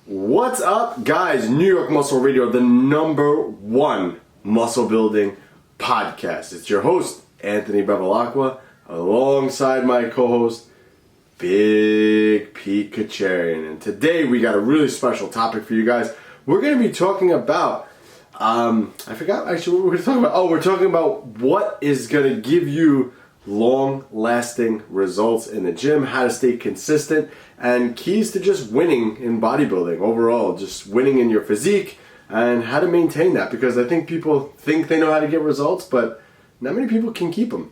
What's up, guys? New York Muscle Radio, the #1 muscle building podcast. It's your host, Anthony Bevilacqua, alongside my co-host, Big Pete Kacharian. And today we got a really special topic for you guys. We're going to be talking about, I forgot actually what we're going to talk about. Oh, we're talking about what is going to give you long-lasting results in the gym, how to stay consistent, and keys to just winning in bodybuilding overall, just winning in your physique, and how to maintain that. Because I think people think they know how to get results, but not many people can keep them.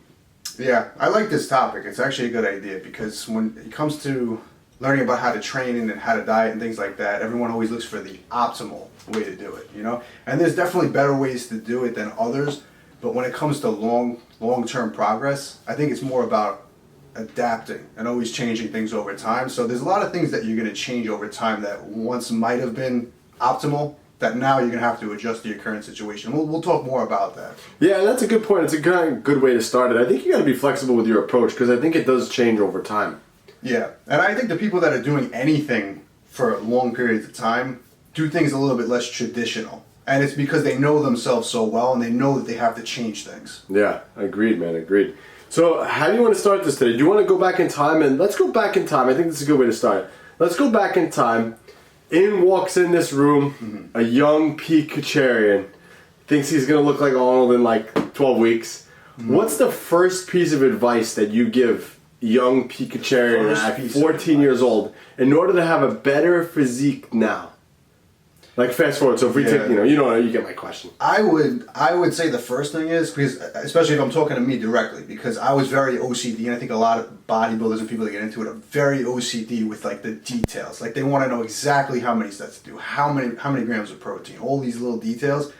Yeah, I like this topic. It's actually a good idea because when it comes to learning about how to train and how to diet and things like that, everyone always looks for the optimal way to do it, you know? And there's definitely better ways to do it than others, but when it comes to long-term progress, I think it's more about adapting and always changing things over time. So there's a lot of things that you're going to change over time that once might have been optimal, that now you're going to have to adjust to your current situation. We'll talk more about that. Yeah, and that's a good point. It's a good way to start it. I think you got to be flexible with your approach because I think it does change over time. Yeah, and I think the people that are doing anything for long periods of time do things a little bit less traditional. And it's because they know themselves so well and they know that they have to change things. Yeah, agreed, man, agreed. So how do you want to start this today? Do you want to go back in time? And let's go back in time. I think this is a good way to start. Let's go back in time. Walks in this room, a young Pete Kacharian, thinks he's going to look like Arnold in like 12 weeks. What's the first piece of advice that you give young Pete Kacharian at 14 years old in order to have a better physique now? Like fast forward, so if we take, you get my question. I would say the first thing is, because especially if I'm talking to me directly, because I was very OCD, and I think a lot of bodybuilders and people that get into it are very OCD with like the details. Like they want to know exactly how many sets to do, how many grams of protein, all these little details.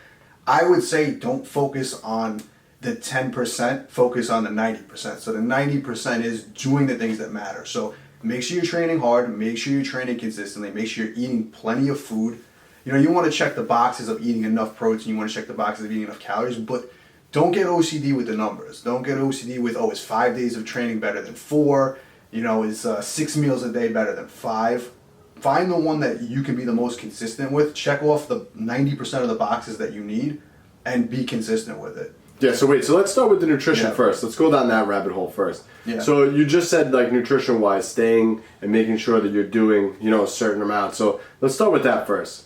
I would say don't focus on the 10%, focus on the 90%. So the 90% is doing the things that matter. So make sure you're training hard, make sure you're training consistently, make sure you're eating plenty of food. You know, you want to check the boxes of eating enough protein, you want to check the boxes of eating enough calories, but don't get OCD with the numbers. Don't get OCD with, is 5 days of training better than 4? Is 6 meals a day better than 5? Find the one that you can be the most consistent with, check off the 90% of the boxes that you need, and be consistent with it. Yeah, so let's start with the nutrition first. Let's go down that rabbit hole first. Yeah. So you just said, like, nutrition-wise, staying and making sure that you're doing, a certain amount. So let's start with that first.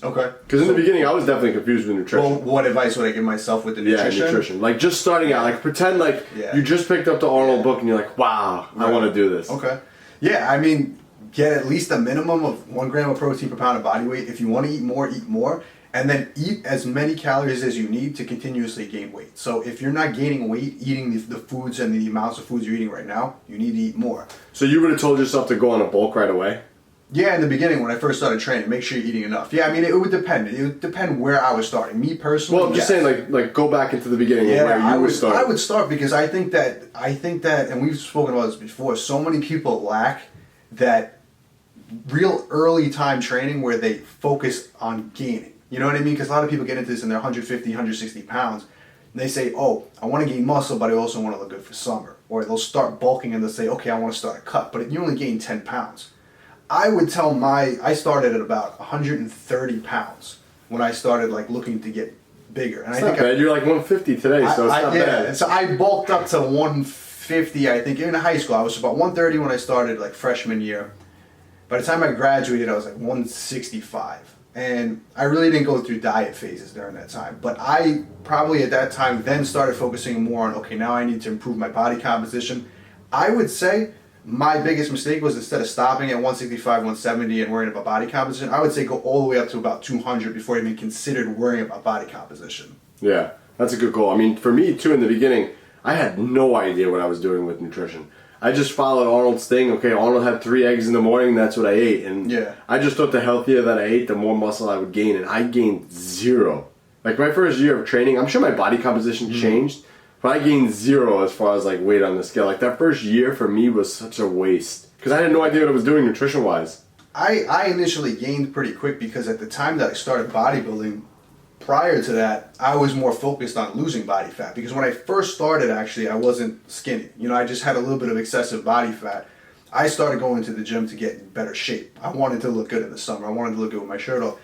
Okay. Because in the beginning, I was definitely confused with nutrition. Well, what advice would I give myself with the nutrition? Yeah, nutrition. Like, just starting out. Like, pretend like you just picked up the Arnold book and you're like, wow, I want to do this. Okay. Yeah, I mean, get at least a minimum of 1 gram of protein per pound of body weight. If you want to eat more, eat more. And then eat as many calories as you need to continuously gain weight. So if you're not gaining weight, eating the foods and the amounts of foods you're eating right now, you need to eat more. So you would have told yourself to go on a bulk right away? Yeah, in the beginning when I first started training, make sure you're eating enough. Yeah, I mean, it would depend. It would depend where I was starting. Me personally, well, I'm just saying, like go back into the beginning where you would start. I would start because I think that, and we've spoken about this before, so many people lack that real early time training where they focus on gaining. You know what I mean? Because a lot of people get into this and they're 150, 160 pounds. And they say, I want to gain muscle, but I also want to look good for summer. Or they'll start bulking and they'll say, okay, I want to start a cut. But you only gain 10 pounds. I would tell I started at about 130 pounds when I started like looking to get bigger. And it's not bad. You're like 150 today, so it's not bad. So I bulked up to 150, I think. In high school, I was about 130 when I started, like freshman year. By the time I graduated, I was like 165. And I really didn't go through diet phases during that time. But I probably at that time then started focusing more on, okay, now I need to improve my body composition. I would say my biggest mistake was instead of stopping at 165, 170 and worrying about body composition, I would say go all the way up to about 200 before I even considered worrying about body composition. Yeah, that's a good goal. I mean, for me, too, in the beginning, I had no idea what I was doing with nutrition. I just followed Arnold's thing. Okay, Arnold had 3 eggs in the morning, that's what I ate. And I just thought the healthier that I ate, the more muscle I would gain. And I gained 0. Like my first year of training, I'm sure my body composition changed. But I gained 0 as far as like weight on the scale. Like that first year for me was such a waste because I had no idea what I was doing nutrition wise. I initially gained pretty quick because at the time that I started bodybuilding, prior to that, I was more focused on losing body fat because when I first started, actually, I wasn't skinny. I just had a little bit of excessive body fat. I started going to the gym to get in better shape. I wanted to look good in the summer. I wanted to look good with my shirt off.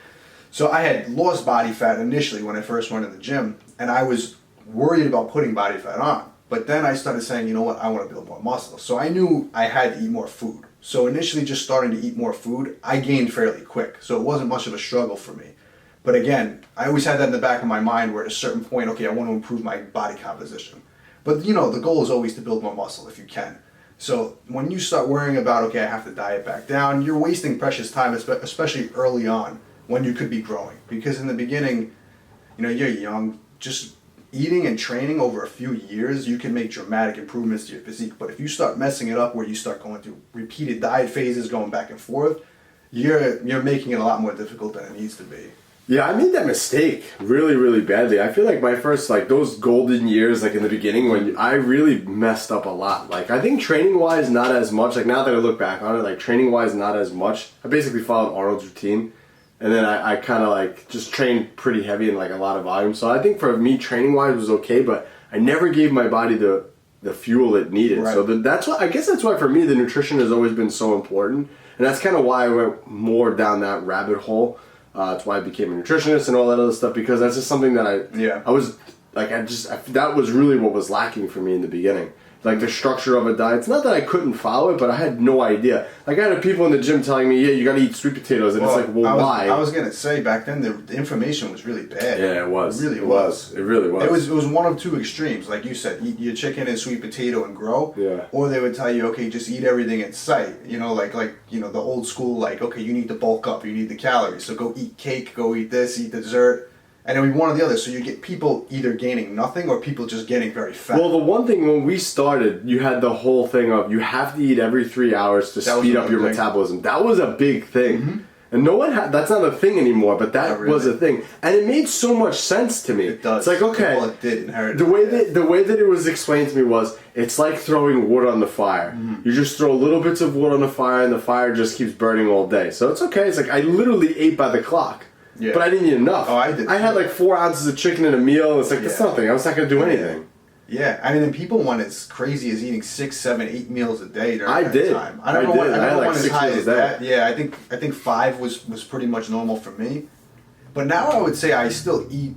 So I had lost body fat initially when I first went to the gym, and I was worried about putting body fat on. But then I started saying, you know what, I want to build more muscle. So I knew I had to eat more food. So initially just starting to eat more food, I gained fairly quick. So it wasn't much of a struggle for me. But again, I always had that in the back of my mind where at a certain point, okay, I want to improve my body composition. But you know, the goal is always to build more muscle if you can. So when you start worrying about, okay, I have to diet back down, you're wasting precious time, especially early on when you could be growing. Because in the beginning, you know, you're young, just eating and training over a few years, you can make dramatic improvements to your physique. But if you start messing it up where you start going through repeated diet phases, going back and forth, you're making it a lot more difficult than it needs to be. Yeah, I made that mistake really, really badly. I feel like my first, like, those golden years, like, in the beginning, when I really messed up a lot. Like, I think training-wise, not as much. Like, now that I look back on it, like, training-wise, not as much. I basically followed Arnold's routine. And then I kind of, like, just trained pretty heavy in, like, a lot of volume. So I think for me, training-wise was okay, but I never gave my body the fuel it needed. Right. So that's why, I guess that's why, for me, the nutrition has always been so important. And that's kind of why I went more down that rabbit hole. That's why I became a nutritionist and all that other stuff, because that's just something that I was like, that was really what was lacking for me in the beginning. Like the structure of a diet. It's not that I couldn't follow it, but I had no idea. Like I had people in the gym telling me, yeah, you gotta eat sweet potatoes. And it's like, well, why? I was going to say, back then, the information was really bad. Yeah, it was. It really was. It really was. It was one of two extremes. Like you said, eat your chicken and sweet potato and grow. Yeah. Or they would tell you, okay, just eat everything in sight. You know, like you know, the old school, like, okay, you need to bulk up. You need the calories. So go eat cake, go eat this, eat dessert. And then we one or the other. So you get people either gaining nothing or people just getting very fat. Well, the one thing when we started, you had the whole thing of you have to eat every 3 hours to speed up your metabolism. That was a big thing. Mm-hmm. And no one that's not a thing anymore, but that was a thing. And it made so much sense to me. It does. It's like, okay, well, it did inherit the way that it was explained to me was, it's like throwing wood on the fire. Mm-hmm. You just throw little bits of wood on the fire and the fire just keeps burning all day. So it's okay. It's like I literally ate by the clock. Yeah. But I didn't eat enough. Oh, I did. I had like 4 ounces of chicken in a meal. It's like, that's nothing. I was not going to do anything. Yeah, I mean, and people went as crazy as eating 6, 7, 8 meals a day during that time. I never went as high as that. Yeah, I think 5 was pretty much normal for me. But now I would say I still eat.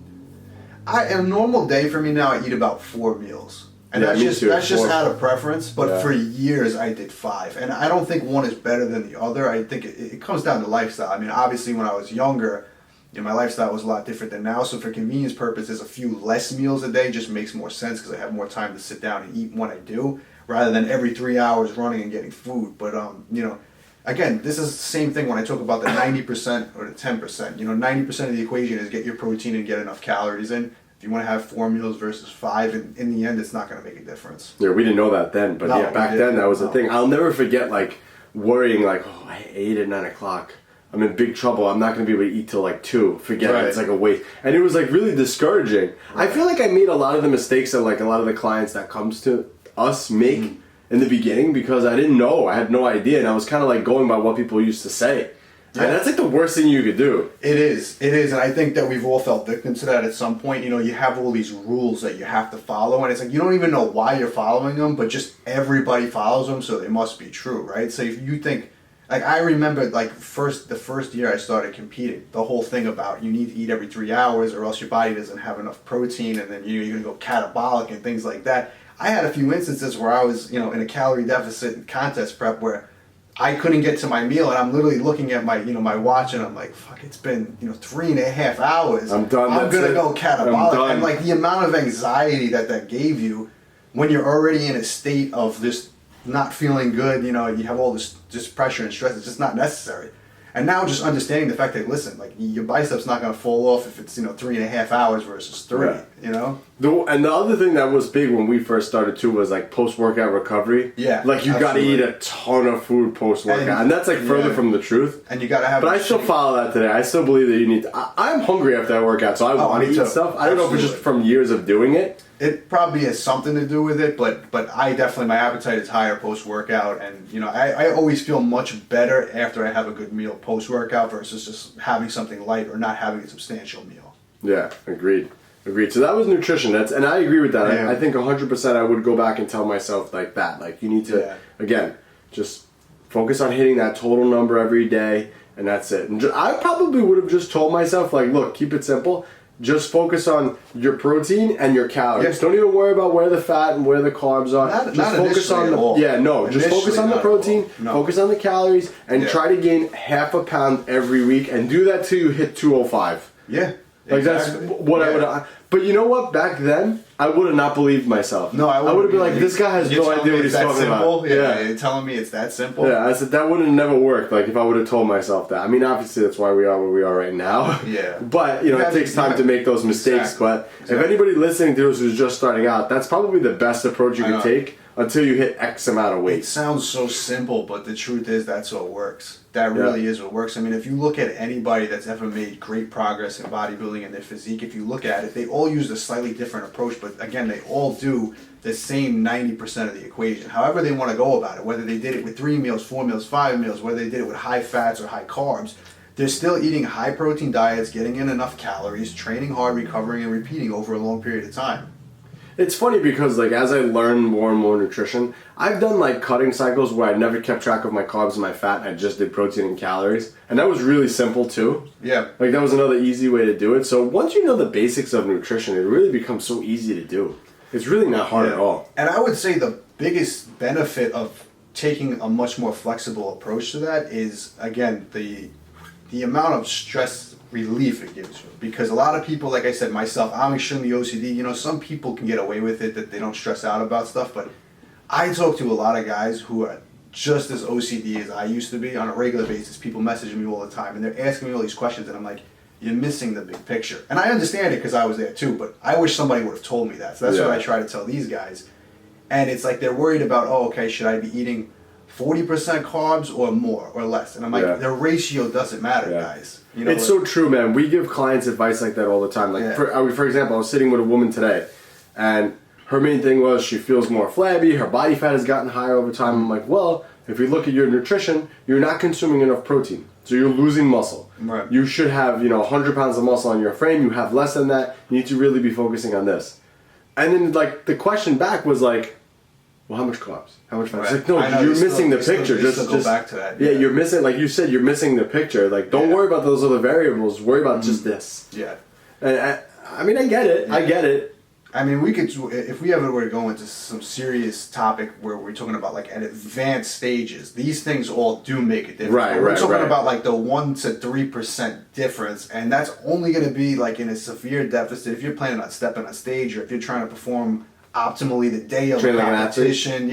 A normal day for me now, I eat about 4 meals. And that's just out of preference, but for years I did 5. And I don't think one is better than the other. I think it comes down to lifestyle. I mean, obviously when I was younger, you know, my lifestyle was a lot different than now. So for convenience purposes, a few less meals a day just makes more sense because I have more time to sit down and eat when I do, rather than every 3 hours running and getting food. But, you know, again, this is the same thing when I talk about the 90% or the 10%. You know, 90% of the equation is get your protein and get enough calories in. If you want to have 4 meals versus 5, and in the end, it's not going to make a difference. Yeah, we didn't know that then, but back then that was the thing. I'll never forget, like, worrying, like, oh, I ate at 9 o'clock. I'm in big trouble. I'm not going to be able to eat till like 2. Forget it. It's like a waste. And it was like really discouraging. Right. I feel like I made a lot of the mistakes that like a lot of the clients that comes to us make in the beginning because I didn't know. I had no idea. And I was kind of like going by what people used to say. Yeah. And that's like the worst thing you could do. It is. And I think that we've all felt victim to that at some point. You know, you have all these rules that you have to follow. And it's like you don't even know why you're following them, but just everybody follows them, so they must be true, right? So if you think... Like, I remember, like, the first year I started competing, the whole thing about you need to eat every 3 hours or else your body doesn't have enough protein and then you're going to go catabolic and things like that. I had a few instances where I was, you know, in a calorie deficit and contest prep where I couldn't get to my meal and I'm literally looking at my, you know, my watch and I'm like, fuck, it's been, you know, 3.5 hours. I'm done. I'm going to go catabolic. And, like, the amount of anxiety that gave you when you're already in a state of this not feeling good, you know, you have all this pressure and stress, it's just not necessary. And now just understanding the fact that, listen, like, your bicep's not going to fall off if it's, you know, 3.5 hours versus 3, you know? And the other thing that was big when we first started, too, was, like, post-workout recovery. Yeah, like, you got to eat a ton of food post-workout. And that's, like, further from the truth. And you got to have... But I still follow that today. I still believe that you need to... I'm hungry after I work out, so I want to eat stuff. I don't know if it's just from years of doing it. It probably has something to do with it, but I definitely, my appetite is higher post-workout, and, you know, I always feel much better after I have a good meal post-workout versus just having something light or not having a substantial meal. Yeah, agreed. So that was nutrition. And I agree with that. Yeah. I think 100% I would go back and tell myself like that. Like, you need to, again, just Focus on hitting that total number every day, and that's it. And I probably would have just told myself, like, look, keep it simple. Just focus on your protein and your calories. Yeah. Don't even worry about where the fat and where the carbs are. Not focus on at the all. just focus on the protein, No. focus on the calories, and try to gain half a pound every week, and do that till you hit 205. Yeah. Like exactly. that's what I would have. But you know what? Back then, I would have not believed myself. No, I would have been like, this guy has no idea what he's talking about. Yeah, you're telling me it's that simple? Yeah, I said that would have never worked. Like if I would have told myself that. I mean, obviously that's why we are where we are right now. Yeah. But it takes time to make those mistakes. Exactly. But if anybody listening to this who's just starting out, that's probably the best approach you can take until you hit X amount of weight. It sounds so simple, but the truth is that's what works. That really is what works. I mean, if you look at anybody that's ever made great progress in bodybuilding and their physique, if you look at it, they all use a slightly different approach, but again, they all do the same 90% of the equation. However they want to go about it, whether they did it with 3 meals, 4 meals, 5 meals, whether they did it with high fats or high carbs, they're still eating high protein diets, getting in enough calories, training hard, recovering, and repeating over a long period of time. It's funny because like as I learn more and more nutrition, I've done like cutting cycles where I never kept track of my carbs and my fat. I just did protein and calories, and that was really simple too. Yeah. Like that was another easy way to do it. So once you know the basics of nutrition, it really becomes so easy to do. It's really not hard at all. And I would say the biggest benefit of taking a much more flexible approach to that is, again, the amount of stress relief it gives you. Because a lot of people, like I said, myself, I'm extremely OCD. Some people can get away with it, that they don't stress out about stuff, but I talk to a lot of guys who are just as OCD as I used to be on a regular basis. People message me all the time, and they're asking me all these questions, and I'm like, you're missing the big picture. And I understand it because I was there too, but I wish somebody would have told me that. So that's what I try to tell these guys. And it's like they're worried about, should I be eating 40% carbs or more or less? And I'm like, the ratio doesn't matter, guys. It's so true, man. We give clients advice like that all the time. Like, for example, I was sitting with a woman today, and her main thing was she feels more flabby, her body fat has gotten higher over time. I'm like, well, if you look at your nutrition, you're not consuming enough protein. So you're losing muscle. Right. You should have, 100 pounds of muscle on your frame. You have less than that. You need to really be focusing on this. And then, like, the question back was like, well, how much carbs? How much fat? It's like, no, you're missing the picture. Just go back to that. Yeah, you're missing, like you said, you're missing the picture. Like, don't worry about those other variables. Worry about just this. Yeah. And I mean, I get it. I get it. I mean, we could, if we ever were to go into some serious topic where we're talking about like at advanced stages, these things all do make a difference. We're talking about like the 1 to 3% difference, and that's only going to be like in a severe deficit if you're planning on stepping on stage, or if you're trying to perform optimally the day of a competition.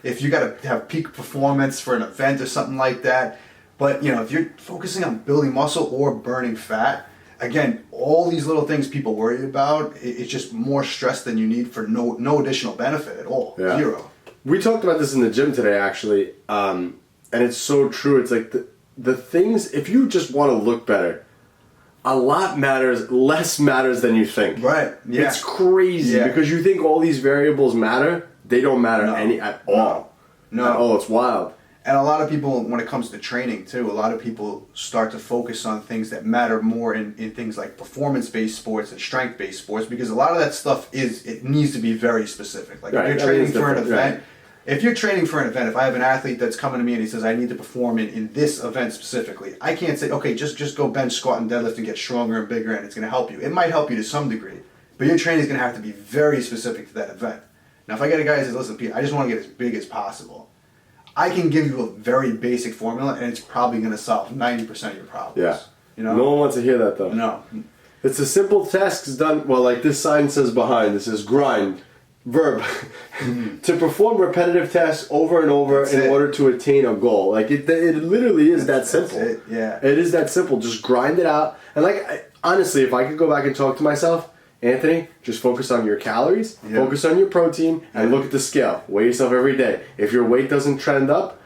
If you got to have peak performance for an event or something like that. But if you're focusing on building muscle or burning fat, again, all these little things people worry about, it's just more stress than you need for no additional benefit at all. Zero. We talked about this in the gym today, actually, and it's so true. It's like the things, if you just want to look better, a lot matters, less matters than you think. Right, yeah. It's crazy because you think all these variables matter. They don't matter at all. No. At all. It's wild. And a lot of people, when it comes to training too, a lot of people start to focus on things that matter more in things like performance-based sports and strength-based sports, because a lot of that stuff it needs to be very specific. Like if you're training for an event, if I have an athlete that's coming to me and he says, I need to perform in this event specifically, I can't say, okay, just go bench, squat, and deadlift and get stronger and bigger and it's going to help you. It might help you to some degree, but your training is going to have to be very specific to that event. Now, if I get a guy who says, listen, Pete, I just want to get as big as possible, I can give you a very basic formula, and it's probably going to solve 90% of your problems. Yeah. No one wants to hear that, though. No. It's a simple task done, well, like this sign says behind, this is grind, verb. To perform repetitive tasks over and over in order to attain a goal. Like, it literally is that simple. That's it, yeah. It is that simple. Just grind it out. And, honestly, if I could go back and talk to myself, Anthony, just focus on your calories, focus on your protein, and look at the scale. Weigh yourself every day. If your weight doesn't trend up,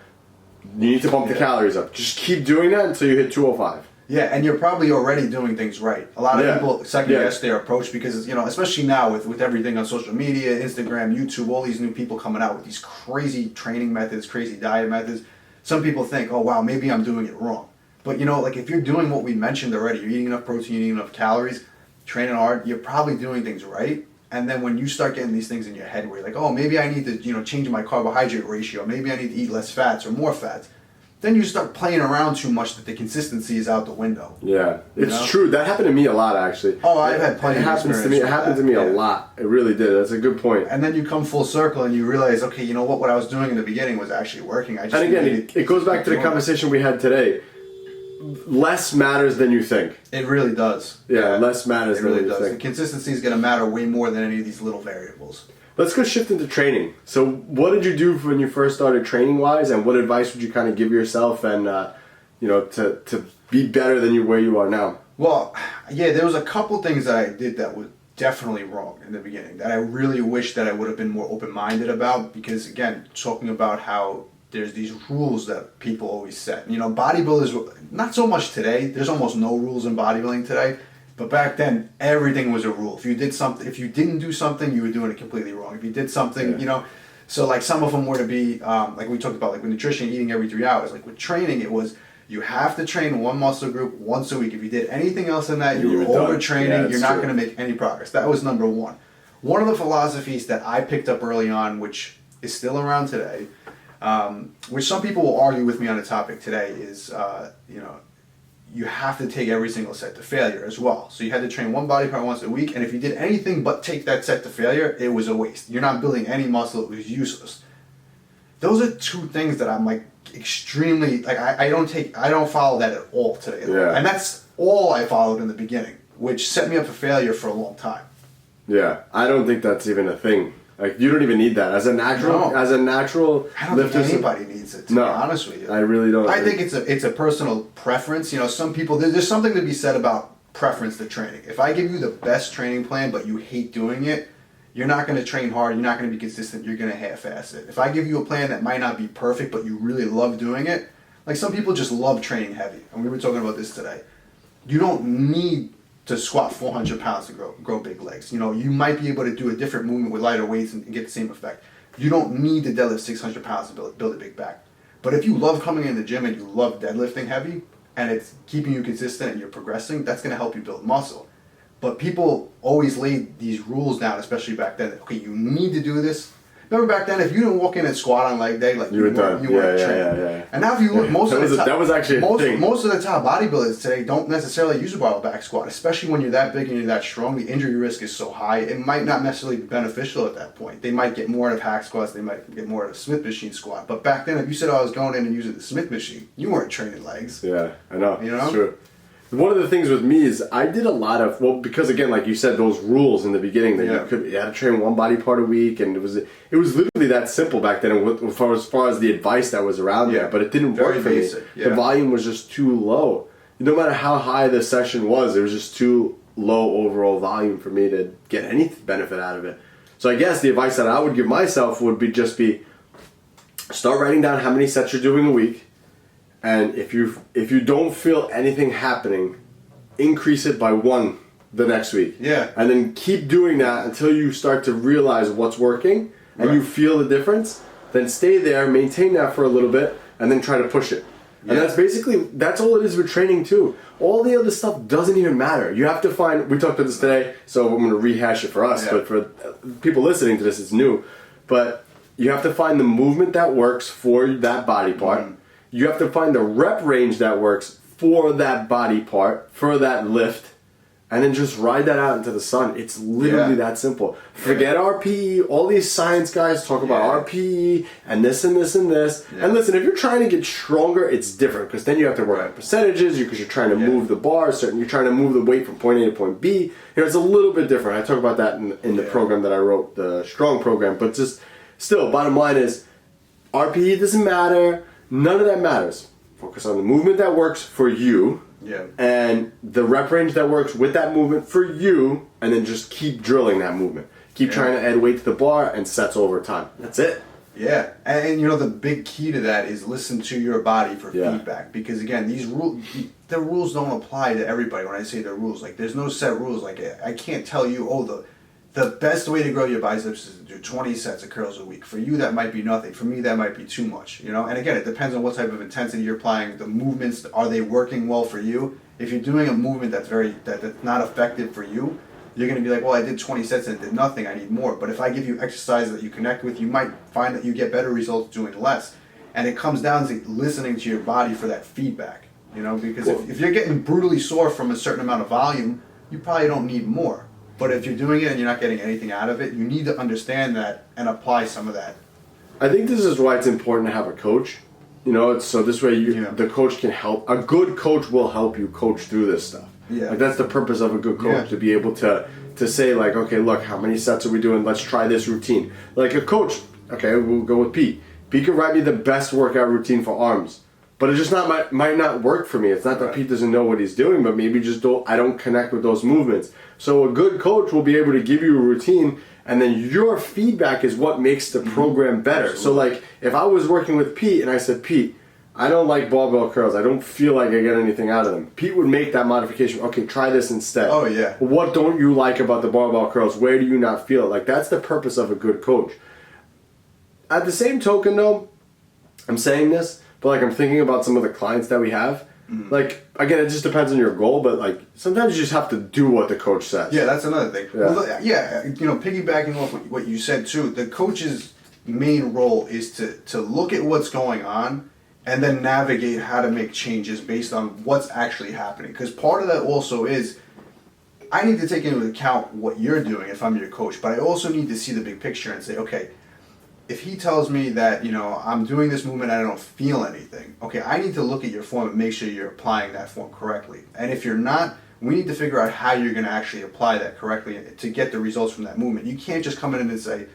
you need to bump the calories up. Just keep doing that until you hit 205. Yeah, and you're probably already doing things right. A lot of people second guess their approach because, especially now with everything on social media, Instagram, YouTube, all these new people coming out with these crazy training methods, crazy diet methods. Some people think, oh, wow, maybe I'm doing it wrong. But, if you're doing what we mentioned already, you're eating enough protein, you're eating enough calories, training hard, you're probably doing things right. And then when you start getting these things in your head where you're like, oh, maybe I need to, change my carbohydrate ratio. Maybe I need to eat less fats or more fats. then you start playing around too much that the consistency is out the window. Yeah, it's true. That happened to me a lot, actually. Oh, I've had plenty of happens to me. It happened to me a lot. It really did. That's a good point. And then you come full circle and you realize, okay, you know what I was doing in the beginning was actually working. I just and again, it goes back to the conversation we had today. Less matters than you think. It really does. Yeah, less matters than you think. The consistency is going to matter way more than any of these little variables. Let's go shift into training. So what did you do when you first started training-wise, and what advice would you kind of give yourself and, to be better than where you are now? Well, yeah, there was a couple things that I did that was definitely wrong in the beginning that I really wish that I would have been more open-minded about because, again, talking about how there's these rules that people always set. Bodybuilders, not so much today. There's almost no rules in bodybuilding today. But back then, everything was a rule. If you didn't do something, you were doing it completely wrong. If you did something, so like some of them were to be, like we talked about, like with nutrition, eating every 3 hours. Like with training, it was, you have to train one muscle group once a week. If you did anything else in that, you were overtraining. You're not going to make any progress. That was number one. One of the philosophies that I picked up early on, which is still around today, which some people will argue with me on the topic today, is, you have to take every single set to failure as well. So you had to train one body part once a week, and if you did anything but take that set to failure, it was a waste. You're not building any muscle, it was useless. Those are two things that I'm like extremely, like I don't follow that at all today. Yeah. And that's all I followed in the beginning, which set me up for failure for a long time. Yeah, I don't think that's even a thing. Like, you don't even need that. As a natural I don't lifter, think anybody needs it, to be honest with you. I really don't. I think it's a personal preference. Some people, there's something to be said about preference to training. If I give you the best training plan, but you hate doing it, you're not going to train hard, you're not going to be consistent, you're going to half-ass it. If I give you a plan that might not be perfect, but you really love doing it, like some people just love training heavy, and we were talking about this today. You don't need to squat 400 pounds to grow big legs. You might be able to do a different movement with lighter weights and get the same effect. You don't need to deadlift 600 pounds to build a big back. But if you love coming in the gym and you love deadlifting heavy, and it's keeping you consistent and you're progressing, that's going to help you build muscle. But people always laid these rules down, especially back then. Okay, you need to do this. Remember back then, if you didn't walk in and squat on leg day, like you were done. You weren't trained. Yeah. And now if you look, most of the top bodybuilders today don't necessarily use a barbell back squat, especially when you're that big and you're that strong. The injury risk is so high, it might not necessarily be beneficial at that point. They might get more out of hack squats, they might get more out of Smith machine squat. But back then, if you said I was going in and using the Smith machine, you weren't training legs. Yeah, I know. It's true. One of the things with me is I did a lot of, because again, like you said, those rules in the beginning that you had to train one body part a week, and it was literally that simple back then as far as the advice that was around there, but it didn't work for me. Yeah. The volume was just too low. No matter how high the session was, it was just too low overall volume for me to get any benefit out of it. So I guess the advice that I would give myself would be start writing down how many sets you're doing a week. And if you don't feel anything happening, increase it by 1 the next week. Yeah. And then keep doing that until you start to realize what's working and you feel the difference. Then stay there, maintain that for a little bit, and then try to push it. And that's all it is with training too. All the other stuff doesn't even matter. You have to find, we talked about this today, so I'm going to rehash it for us, but for people listening to this, it's new. But you have to find the movement that works for that body part. You have to find the rep range that works for that body part, for that lift, and then just ride that out into the sun. It's literally that simple. Forget RPE. All these science guys talk about RPE and this and this and this. And listen, if you're trying to get stronger, it's different because then you have to work on percentages because you're trying to move the bar, you're trying to move the weight from point A to point B. It's a little bit different. I talk about that in the program that I wrote, the Strong program. But just still, bottom line is RPE doesn't matter. None of that matters. Focus on the movement that works for you and the rep range that works with that movement for you, and then just keep drilling that movement. Keep trying to add weight to the bar and sets over time. That's it. Yeah, and the big key to that is listen to your body for feedback, because again, the rules don't apply to everybody. When I say the rules, like there's no set rules. Like I can't tell you, the best way to grow your biceps is to do 20 sets of curls a week. For you, that might be nothing. For me, that might be too much. And again, it depends on what type of intensity you're applying. The movements, are they working well for you? If you're doing a movement that's not effective for you, you're going to be like, well, I did 20 sets and did nothing. I need more. But if I give you exercises that you connect with, you might find that you get better results doing less. And it comes down to listening to your body for that feedback, you know, because if you're getting brutally sore from a certain amount of volume, you probably don't need more. But if you're doing it and you're not getting anything out of it, you need to understand that and apply some of that. I think this is why it's important to have a coach. You know, so this way the coach can help. A good coach will help you coach through this stuff. Yeah. Like that's the purpose of a good coach, to be able to say like, okay, look, how many sets are we doing? Let's try this routine. Like a coach, okay, we'll go with Pete. Pete can write me the best workout routine for arms, but it just might not work for me. It's not that Pete doesn't know what he's doing, but maybe I don't connect with those movements. So a good coach will be able to give you a routine, and then your feedback is what makes the program better. Absolutely. So like if I was working with Pete and I said, Pete, I don't like barbell curls. I don't feel like I get anything out of them. Pete would make that modification. Okay, try this instead. Oh, yeah. What don't you like about the barbell curls? Where do you not feel it? Like, that's the purpose of a good coach. At the same token, though, I'm saying this, but, like, I'm thinking about some of the clients that we have. Mm-hmm. Like, again, it just depends on your goal, but, like, sometimes you just have to do what the coach says. Yeah, that's another thing. Yeah, well, you know, piggybacking off what you said, too, the coach's main role is to look at what's going on and then navigate how to make changes based on what's actually happening. Because part of that also is, I need to take into account what you're doing if I'm your coach, but I also need to see the big picture and say, okay, if he tells me that, you know, I'm doing this movement and I don't feel anything, okay, I need to look at your form and make sure you're applying that form correctly. And if you're not, we need to figure out how you're going to actually apply that correctly to get the results from that movement. You can't just come in and say,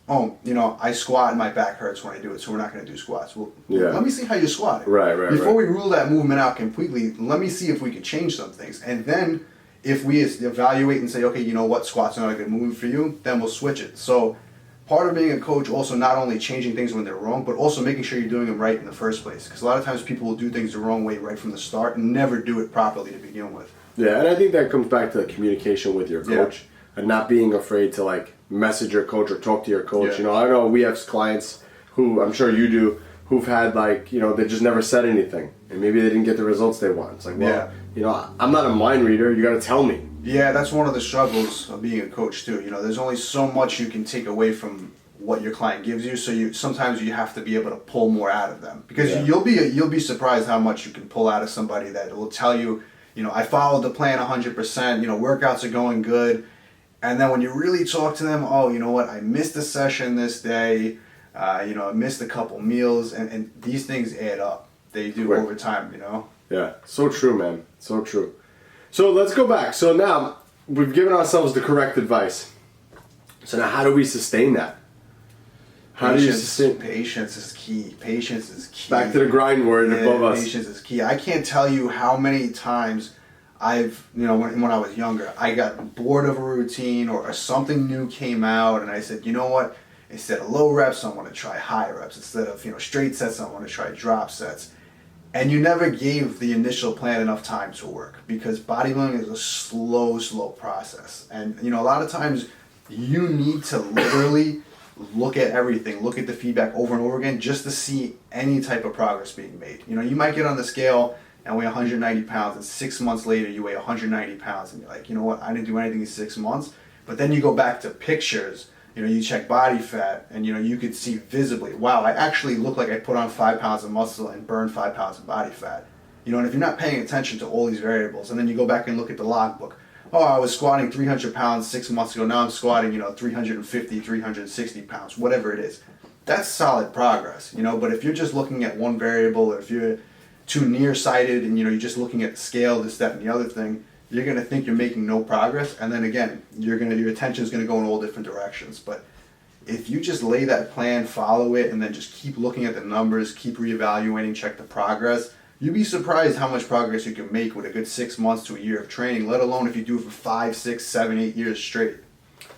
oh, you know, I squat and my back hurts when I do it, so we're not going to do squats. Well, let me see how you're squatting. Right. Before we rule that movement out completely, let me see if we can change some things. And then if we evaluate and say, okay, you know what, squats are not a good movement for you, then we'll switch it. So part of being a coach also not only changing things when they're wrong, but also making sure you're doing them right in the first place. Because a lot of times people will do things the wrong way right from the start and never do it properly to begin with. Yeah, and I think that comes back to the communication with your coach and not being afraid to, like, message your coach or talk to your coach. Yeah. You know, I don't know, we have clients who, I'm sure you do, who've had, like, you know, they just never said anything. And maybe they didn't get the results they want. It's like, well, you know, I'm not a mind reader. You got to tell me. Yeah, that's one of the struggles of being a coach, too. You know, there's only so much you can take away from what your client gives you. So sometimes you have to be able to pull more out of them. Because you'll be surprised how much you can pull out of somebody that will tell you, you know, I followed the plan 100%, you know, workouts are going good. And then when you really talk to them, oh, you know what, I missed a session this day, you know, I missed a couple meals, and these things add up. They do over time, you know? Yeah, so true, man. So true. So let's go back. So now we've given ourselves the correct advice. So now how do we sustain that? How do you sustain? Patience is key. Patience is key. Back to the grind word above us. Patience is key. I can't tell you how many times I've, you know, when I was younger, I got bored of a routine or something new came out and I said, you know what, instead of low reps, I want to try high reps. Instead of, you know, straight sets, I want to try drop sets. And you never gave the initial plan enough time to work because bodybuilding is a slow process. And, you know, a lot of times you need to literally look at everything, look at the feedback over and over again just to see any type of progress being made. You know, you might get on the scale and weigh 190 pounds, and 6 months later you weigh 190 pounds, and you're like, you know what, I didn't do anything in 6 months. But then you go back to pictures, you know, you check body fat, and you know, you could see visibly, wow, I actually look like I put on 5 pounds of muscle and burned 5 pounds of body fat. You know, and if you're not paying attention to all these variables, and then you go back and look at the logbook, oh, I was squatting 300 pounds 6 months ago, now I'm squatting, you know, 350, 360 pounds, whatever it is. That's solid progress, you know, but if you're just looking at one variable, or if you're too nearsighted and, you know, you're just looking at the scale, this, that, and the other thing, you're going to think you're making no progress, and then again, your attention is going to go in all different directions. But if you just lay that plan, follow it, and then just keep looking at the numbers, keep reevaluating, check the progress, you'd be surprised how much progress you can make with a good 6 months to a year of training, let alone if you do it for 5, 6, 7, 8 years straight.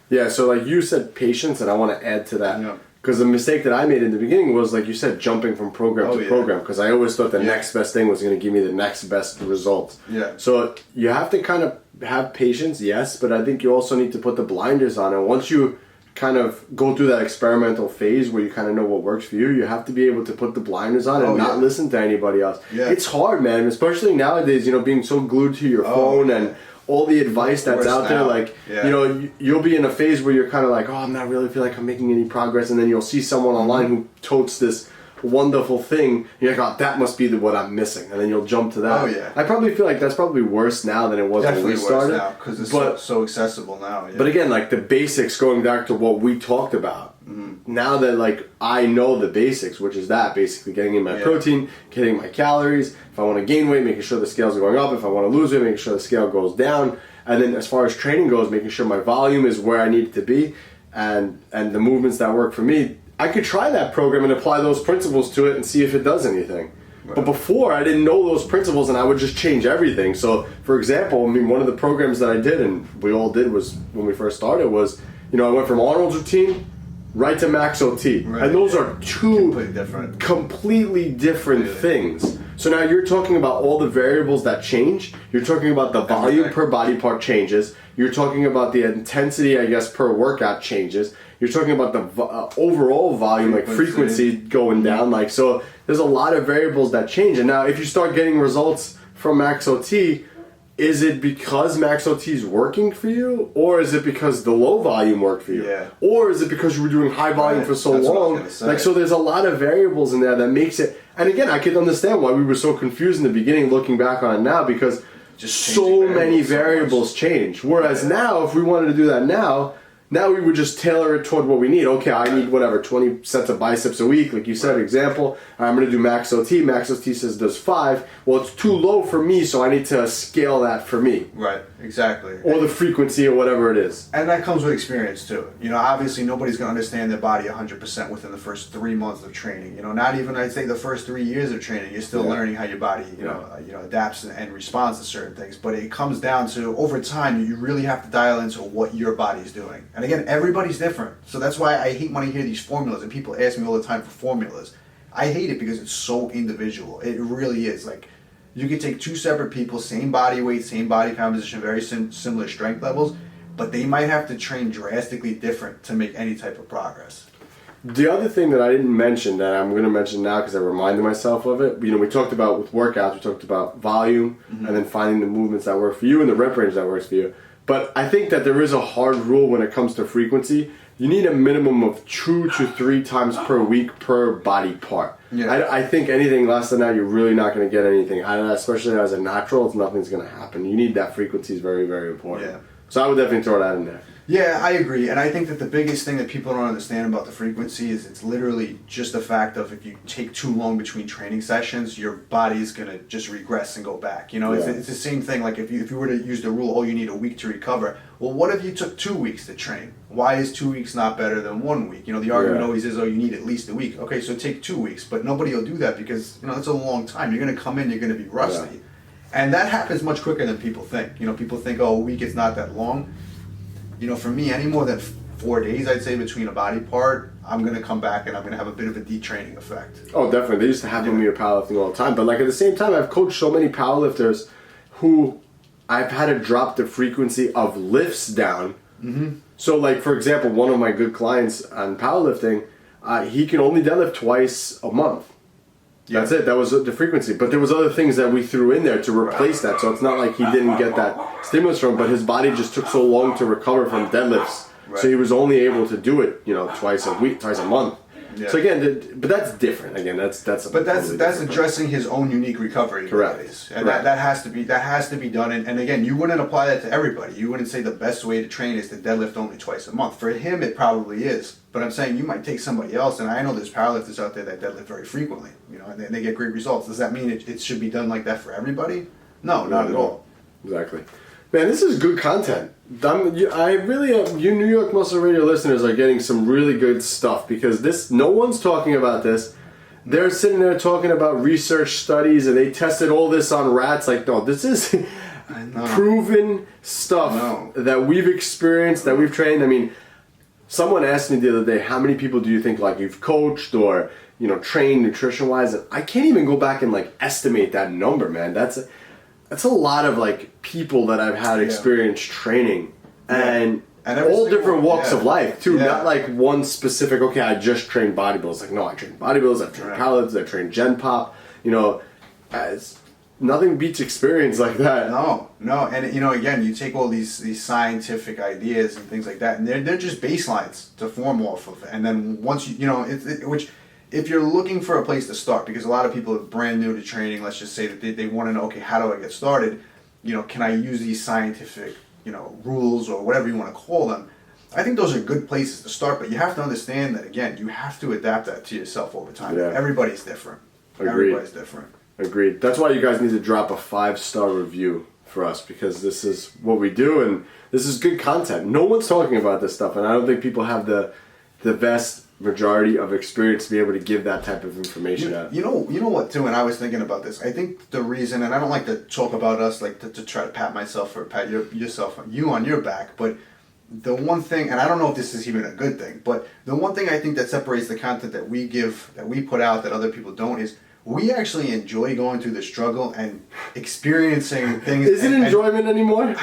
Yeah, so like you said, patience, and I want to add to that. Yeah. Because the mistake that I made in the beginning was, like you said, jumping from program to program. Because I always thought the next best thing was going to give me the next best result. Yeah. So you have to kind of have patience, yes, but I think you also need to put the blinders on. And once you kind of go through that experimental phase where you kind of know what works for you, you have to be able to put the blinders on and not listen to anybody else. Yeah. It's hard, man, especially nowadays, you know, being so glued to your phone and all the advice that's out there, like, you know, you'll be in a phase where you're kind of like, oh, I'm not really feel like I'm making any progress, and then you'll see someone online who totes this wonderful thing. You're like, oh, that must be what I'm missing, and then you'll jump to that. Oh yeah. I probably feel like that's probably worse now than it was Definitely when we started. worse now because it's so accessible now. Yeah. But again, like the basics, going back to what we talked about. Now that like I know the basics, which is that basically getting in my protein, getting my calories. If I want to gain weight, making sure the scales are going up. If I want to lose weight, making sure the scale goes down. And then as far as training goes, making sure my volume is where I need it to be, and the movements that work for me. I could try that program and apply those principles to it and see if it does anything. Right. But before, I didn't know those principles, and I would just change everything. So, for example, I mean, one of the programs that I did, and we all did, was when we first started, was, you know, I went from Arnold's routine right to max OT. Right. And those are two completely different things. So now you're talking about all the variables that change. You're talking about the volume per body part changes. You're talking about the intensity, I guess, per workout changes. You're talking about the overall volume, like frequency going down. Like, so there's a lot of variables that change. And now if you start getting results from max OT, is it because max OT is working for you, or is it because the low volume worked for you, or is it because you were doing high volume for so long? Like, so there's a lot of variables in there that makes it. And again, I can understand why we were so confused in the beginning, looking back on it now, because just so many variables change. Whereas now, if we wanted to do that now we would just tailor it toward what we need. Okay, I need whatever, 20 sets of biceps a week, like you said, example. I'm going to do max OT. Max OT says does 5. Well, it's too low for me, so I need to scale that for me. Right, exactly. Or the frequency or whatever it is. And that comes with experience, too. You know, obviously nobody's going to understand their body 100% within the first 3 months of training. You know, not even, I'd say, the first 3 years of training. You're still learning how your body, you know, adapts and responds to certain things. But it comes down to, over time, you really have to dial into what your body's doing. And again, everybody's different. So that's why I hate when I hear these formulas, and people ask me all the time for formulas. I hate it because it's so individual. It really is. Like, you could take two separate people, same body weight, same body composition, very similar strength levels, but they might have to train drastically different to make any type of progress. The other thing that I didn't mention that I'm going to mention now because I reminded myself of it, you know, we talked about with workouts, we talked about volume and then finding the movements that work for you and the rep range that works for you. But I think that there is a hard rule when it comes to frequency. You need a minimum of 2 to 3 times per week per body part. Yeah. I think anything less than that, you're really not going to get anything out of that, especially as a natural. Nothing's going to happen. You need that frequency is very, very important. Yeah. So I would definitely throw that in there. Yeah, I agree. And I think that the biggest thing that people don't understand about the frequency is it's literally just the fact of if you take too long between training sessions, your body is going to just regress and go back. You know, it's the same thing. Like if you were to use the rule, oh, you need a week to recover. Well, what if you took 2 weeks to train? Why is 2 weeks not better than 1 week? You know, the argument always is, oh, you need at least a week. Okay, so take 2 weeks. But nobody will do that because, you know, it's a long time. You're going to come in, you're going to be rusty. Yeah. And that happens much quicker than people think. You know, people think, oh, a week is not that long. You know, for me, any more than 4 days, I'd say, between a body part, I'm going to come back and I'm going to have a bit of a detraining effect. Oh, definitely. They used to have me with powerlifting all the time. But, like, at the same time, I've coached so many powerlifters who I've had to drop the frequency of lifts down. Mm-hmm. So, like, for example, one of my good clients on powerlifting, he can only deadlift twice a month. Yeah. That's it. That was the frequency. But there was other things that we threw in there to replace that. So it's not like he didn't get that stimulus from, but his body just took so long to recover from deadlifts. Right. So he was only able to do it, you know, twice a month. Yeah. So again, but that's different. Again, that's addressing his own unique recovery abilities, and that has to be done. And again, you wouldn't apply that to everybody. You wouldn't say the best way to train is to deadlift only twice a month. For him, it probably is. But I'm saying you might take somebody else, and I know there's powerlifters out there that deadlift very frequently, you know, and they get great results. Does that mean it should be done like that for everybody? No, not at all. Exactly. Man, this is good content. You New York Muscle Radio listeners are getting some really good stuff because no one's talking about this. They're sitting there talking about research studies and they tested all this on rats. Like, no, this is proven stuff that we've experienced, that we've trained. I mean, someone asked me the other day, how many people do you think like you've coached or, you know, trained nutrition-wise? And I can't even go back and like estimate that number, man. That's a lot of like people that I've had experience training and all different walks of life too. Not like one specific, okay, I just trained bodybuilders. Like, no, I trained bodybuilders, I've trained powerlifters, I've trained Gen Pop. You know, nothing beats experience like that. No. And you know, again, you take all these scientific ideas and things like that, and they're just baselines to form off of. And then once you know, which if you're looking for a place to start, because a lot of people are brand new to training, let's just say that they want to know, okay, how do I get started? Can I use these scientific, rules or whatever you want to call them? I think those are good places to start, but you have to understand that, again, you have to adapt that to yourself over time. Yeah. Everybody's different. Agreed. Everybody's different. Agreed. That's why you guys need to drop a 5-star review for us, because this is what we do and this is good content. No one's talking about this stuff, and I don't think people have the vast majority of experience to be able to give that type of information out. You know what too, and I was thinking about this. I think the reason, and I don't like to talk about us like to try to pat myself or pat you on your back, but the one thing, and I don't know if this is even a good thing, but the one thing I think that separates the content that we give, that we put out, that other people don't, is we actually enjoy going through the struggle and experiencing things. Is it enjoyment anymore?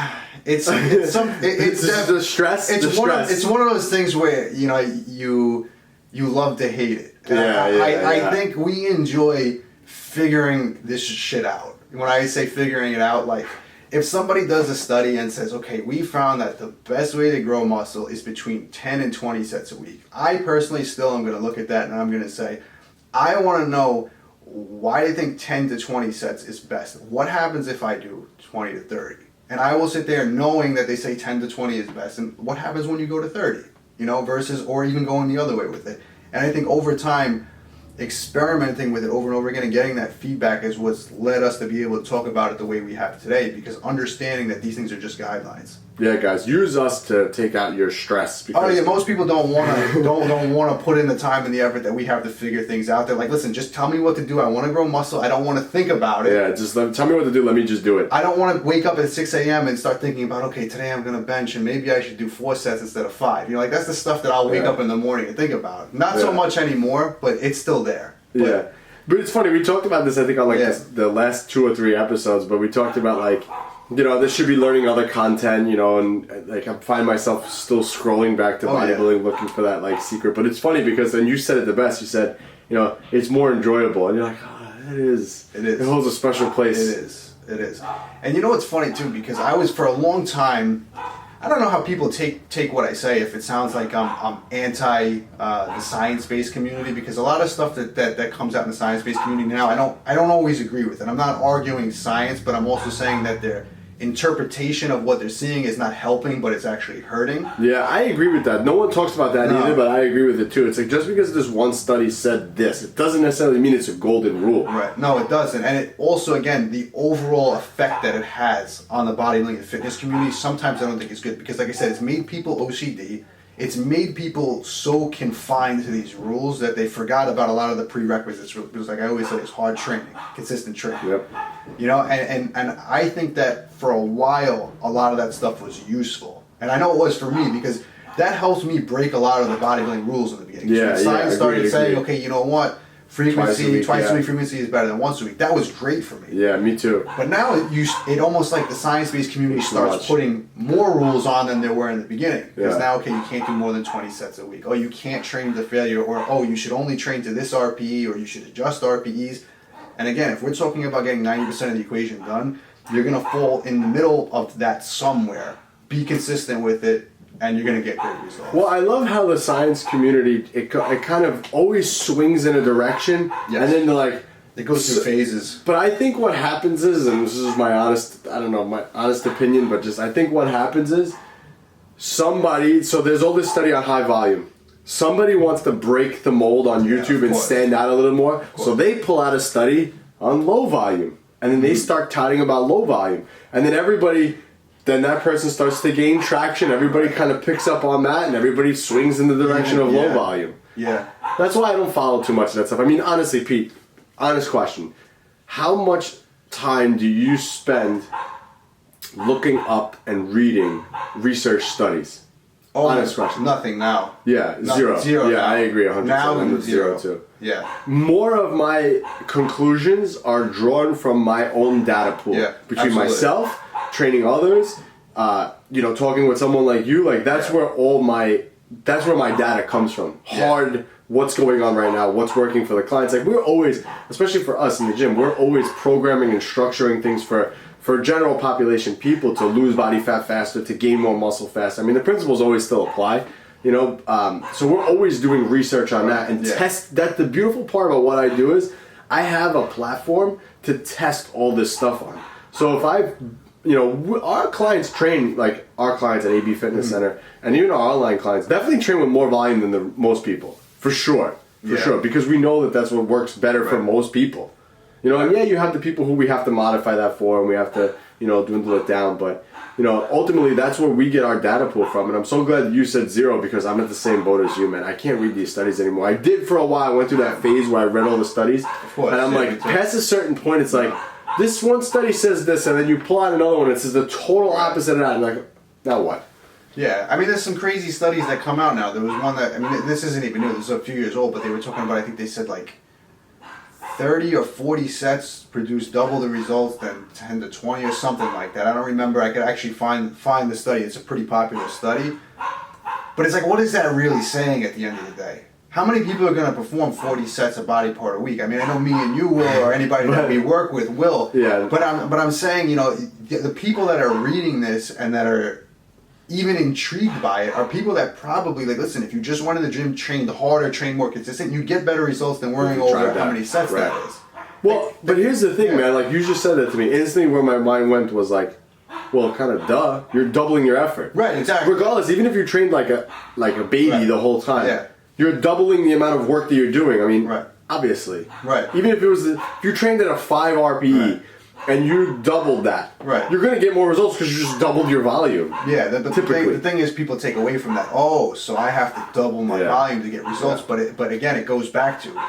It's the stress. It's one of those things where you love to hate it. I think we enjoy figuring this shit out. When I say figuring it out, like if somebody does a study and says, okay, we found that the best way to grow muscle is between 10 and 20 sets a week. I personally still am going to look at that and I'm going to say, I want to know, why do you think 10 to 20 sets is best? What happens if I do 20 to 30? And I will sit there knowing that they say 10 to 20 is best. And what happens when you go to 30? Versus, or even going the other way with it. And I think over time, experimenting with it over and over again and getting that feedback is what's led us to be able to talk about it the way we have today, because understanding that these things are just guidelines. Yeah, guys, use us to take out your stress. Because most people don't want to put in the time and the effort that we have to figure things out. They're like, listen, just tell me what to do. I want to grow muscle. I don't want to think about it. Yeah, just tell me what to do. Let me just do it. I don't want to wake up at 6 a.m. and start thinking about, okay, today I'm going to bench and maybe I should do 4 sets instead of 5. That's the stuff that I'll wake up in the morning and think about. Not so much anymore, but it's still there. But it's funny. We talked about this, I think, on the last 2 or 3 episodes, but we talked about this should be learning other content, and I find myself still scrolling back to bodybuilding, looking for that secret. But it's funny because, and you said it the best, you said, it's more enjoyable. And you're like, oh, it is. It holds a special place. It is. And it's funny too, because I was for a long time, I don't know how people take what I say, if it sounds like I'm anti the science-based community, because a lot of stuff that comes out in the science-based community now, I don't always agree with it. I'm not arguing science, but I'm also saying that their interpretation of what they're seeing is not helping, but it's actually hurting. Yeah, I agree with that. No one talks about that either, but I agree with it too. It's like, just because this one study said this, it doesn't necessarily mean it's a golden rule. Right. No, it doesn't. And it also, again, the overall effect that it has on the bodybuilding and fitness community, sometimes I don't think is good, because like I said, it's made people OCD. It's made people so confined to these rules that they forgot about a lot of the prerequisites. Because like I always say, it's hard training, consistent training. Yep. And I think that for a while, a lot of that stuff was useful. And I know it was for me, because that helped me break a lot of the bodybuilding rules in the beginning. Yeah, so when science started saying, agreed. okay, you know what? Frequency, twice a week frequency is better than once a week. That was great for me. Yeah, me too. But now it almost like the science-based community starts putting more rules on than there were in the beginning. Because now, okay, you can't do more than 20 sets a week. Oh, you can't train to failure. Or, oh, you should only train to this RPE, or you should adjust RPEs. And again, if we're talking about getting 90% of the equation done, you're going to fall in the middle of that somewhere. Be consistent with it, and you're going to get great results. Well, I love how the science community, it kind of always swings in a direction, and then it goes through phases. But I think what happens is, and this is my honest opinion, but just I think what happens is so there's all this study on high volume. Somebody wants to break the mold on YouTube and stand out a little more, so they pull out a study on low volume, and then they start touting about low volume, and then that person starts to gain traction. Everybody kind of picks up on that, and everybody swings in the direction of low volume. Yeah. That's why I don't follow too much of that stuff. I mean, honestly, Pete, honest question. How much time do you spend looking up and reading research studies? Oh, honest question. Nothing now. Yeah, zero. Zero. Yeah, now. I agree 100%. Now I'm zero too. Yeah. More of my conclusions are drawn from my own data pool. Yeah, between myself, training others, talking with someone like you, that's where my data comes from. What's going on right now, what's working for the clients. We're always, especially for us in the gym, we're always programming and structuring things for general population people to lose body fat faster, to gain more muscle faster. I mean, the principles always still apply. You know, so we're always doing research on that and test. That the beautiful part about what I do is I have a platform to test all this stuff on. So if our clients train, like our clients at AB Fitness Center, and even our online clients definitely train with more volume than most people, for sure, because we know that that's what works better for most people. You know, and you have the people who we have to modify that for, and we have to, dwindle it down, but ultimately that's where we get our data pool from, and I'm so glad that you said 0 because I'm at the same boat as you, man. I can't read these studies anymore. I did for a while. I went through that phase where I read all the studies, and I'm like, past a certain point, it's like, this one study says this, and then you pull out another one, it says the total opposite of that, and like, now what? Yeah, I mean, there's some crazy studies that come out now. There was one that, I mean, this isn't even new, this is a few years old, but they were talking about, I think they said like 30 or 40 sets produce double the results than 10 to 20 or something like that. I don't remember. I could actually find the study. It's a pretty popular study. But it's like, what is that really saying at the end of the day? How many people are going to perform 40 sets of body part a week? I mean, I know me and you will, or anybody that we work with will. Yeah. But I'm saying, the people that are reading this and that are even intrigued by it are people that probably, like, listen, if you just went in the gym, trained harder, trained more consistent, you get better results than worrying over how many sets that is. Well, but here's the thing, man. Like, you just said that to me. Instantly where my mind went was like, well, kind of duh. You're doubling your effort. Right, exactly. Regardless, even if you trained like a baby the whole time, you're doubling the amount of work that you're doing. I mean, obviously. Right. Even if you trained at a 5 RPE, and you doubled that. Right. You're going to get more results because you just doubled your volume. Yeah, the thing is people take away from that, so I have to double my volume to get results. But again, it goes back to,